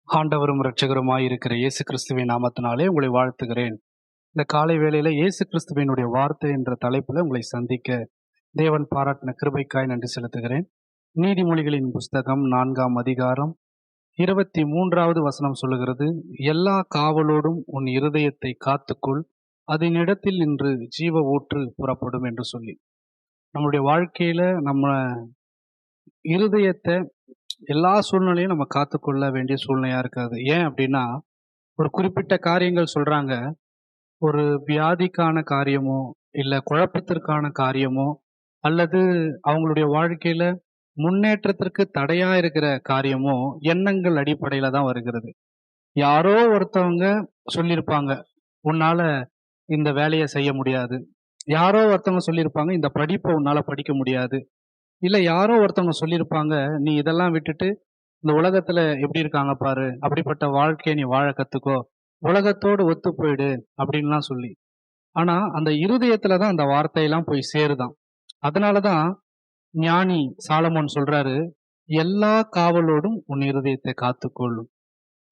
ஆண்டவரும் இரட்சகருமாய் இருக்கிற இயேசு கிறிஸ்துவின் நாமத்தினாலே உங்களை வாழ்த்துகிறேன். இந்த காலை வேளையில இயேசு கிறிஸ்துவினுடைய வார்த்தை என்ற தலைப்புல உங்களை சந்திக்க தேவன் பாராட்டின கிருபைக்காய் நன்றி செலுத்துகிறேன். நீதிமொழிகளின் புஸ்தகம் 4ஆம் அதிகாரம் 23வது வசனம் சொல்லுகிறது, எல்லா காவலோடும் உன் இருதயத்தை காத்துக்கொள், அதனிடத்தில் நின்று ஜீவ ஊற்று புறப்படும் என்று சொல்லி, நம்முடைய வாழ்க்கையில நம்ம இருதயத்தை எல்லா சூழ்நிலையும் நம்ம காத்துக்கொள்ள வேண்டிய சூழ்நிலையா இருக்காது. ஏன் அப்படின்னா, ஒரு குறிப்பிட்ட காரியங்கள் சொல்றாங்க. ஒரு வியாதிக்கான காரியமோ, இல்ல குழப்பத்திற்கான காரியமோ, அல்லது அவங்களுடைய வாழ்க்கையில முன்னேற்றத்திற்கு தடையா இருக்கிற காரியமோ எண்ணங்கள் அடிப்படையில தான் வருகிறது. யாரோ ஒருத்தவங்க சொல்லியிருப்பாங்க, உன்னால இந்த வேலையை செய்ய முடியாது. யாரோ ஒருத்தவங்க சொல்லியிருப்பாங்க, இந்த படிப்பை உன்னால படிக்க முடியாது. இல்ல யாரோ ஒருத்தவங்க சொல்லியிருப்பாங்க, நீ இதெல்லாம் விட்டுட்டு இந்த உலகத்துல எப்படி இருக்காங்க பாரு, அப்படிப்பட்ட வாழ்க்கையை நீ வாழ கத்துக்கோ, உலகத்தோடு ஒத்து போயிடு அப்படின்லாம் சொல்லி. ஆனா அந்த இருதயத்துலதான் அந்த வார்த்தையெல்லாம் போய் சேருதான். அதனாலதான் ஞானி சாலமோன் சொல்றாரு, எல்லா காவலோடும் உன் இருதயத்தை காத்துக்கொள்ளும்.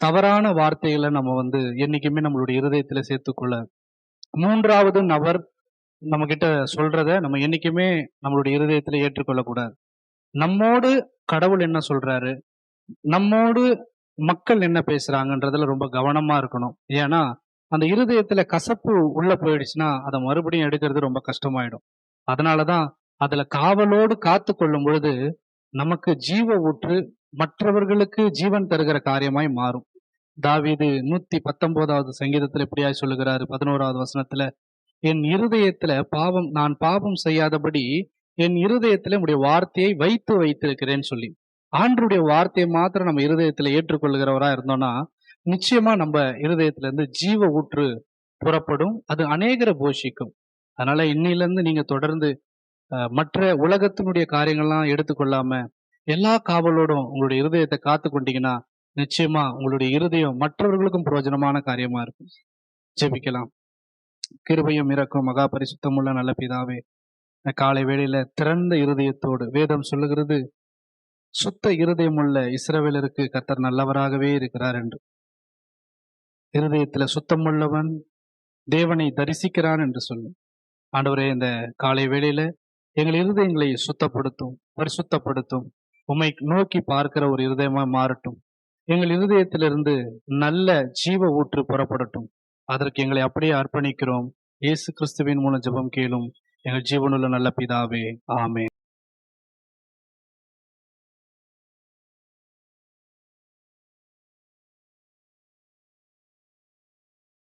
தவறான வார்த்தைகளை நம்ம என்னைக்குமே நம்மளுடைய இருதயத்துல சேர்த்துக்கொள்ள, மூன்றாவது நபர் நம்ம கிட்ட சொல்றத நம்ம என்னைக்குமே நம்மளுடைய இருதயத்துல ஏற்றுக்கொள்ளக்கூடாது. நம்மோடு கடவுள் என்ன சொல்றாரு, நம்மோடு மக்கள் என்ன பேசுறாங்கன்றதுல ரொம்ப கவனமா இருக்கணும். ஏன்னா அந்த இருதயத்துல கசப்பு உள்ள போயிடுச்சுன்னா அதை மறுபடியும் எடுக்கிறது ரொம்ப கஷ்டமாயிடும். அதனாலதான் அதுல காவலோடு காத்து கொள்ளும் பொழுது நமக்கு ஜீவ ஊற்று மற்றவர்களுக்கு ஜீவன் தருகிற காரியமாய் மாறும். தாவீது 119வது சங்கீதத்துல இப்படியாய் சொல்லுகிறாரு, 11வது வசனத்துல, என் இருதயத்துல நான் பாவம் செய்யாதபடி என் இருதயத்துல உடைய வார்த்தையை வைத்து வைத்திருக்கிறேன்னு சொல்லி, ஆண்டருடைய வார்த்தையை மாத்திரம் நம்ம இருதயத்துல ஏற்றுக்கொள்ளுகிறவரா இருந்தோம்னா நிச்சயமா நம்ம இருதயத்துல இருந்து ஜீவ ஊற்று புறப்படும். அது அநேகரை போஷிக்கும். அதனால இன்னில இருந்து நீங்க தொடர்ந்து மற்ற உலகத்தினுடைய காரியங்கள்லாம் எடுத்துக்கொள்ளாம எல்லா காவலோடும் உங்களுடைய இருதயத்தை காத்து கொண்டீங்கன்னா நிச்சயமா உங்களுடைய இருதயம் மற்றவர்களுக்கும் பிரயோஜனமான காரியமா இருக்கும். ஜெபிக்கலாம். கிருபையும் இரக்கம் மகா பரிசுத்தமுள்ள நல்ல பிதாவே, காலை வேளையில திறந்த இருதயத்தோடு வேதம் சொல்லுகிறது, சுத்த இருதயமுள்ள இஸ்ரவேலருக்கு கர்த்தர் நல்லவராகவே இருக்கிறார் என்று. இருதயத்துல சுத்தமுள்ளவன் தேவனை தரிசிக்கிறான் என்று சொல்லி, ஆண்டவரே இந்த காலை வேளையில எங்கள் இருதயங்களை சுத்தப்படுத்தும், பரிசுத்தப்படுத்தும், உம்மை நோக்கி பார்க்கிற ஒரு இருதயமா மாறட்டும். எங்கள் இருதயத்திலிருந்து நல்ல ஜீவ ஊற்று புறப்படட்டும். அதற்கு எங்களை அப்படியே அர்ப்பணிக்கிறோம். இயேசு கிறிஸ்துவின் மூலம் ஜெபம் கேளும் எங்கள் ஜீவனுள்ள நல்ல பிதாவே, ஆமென்.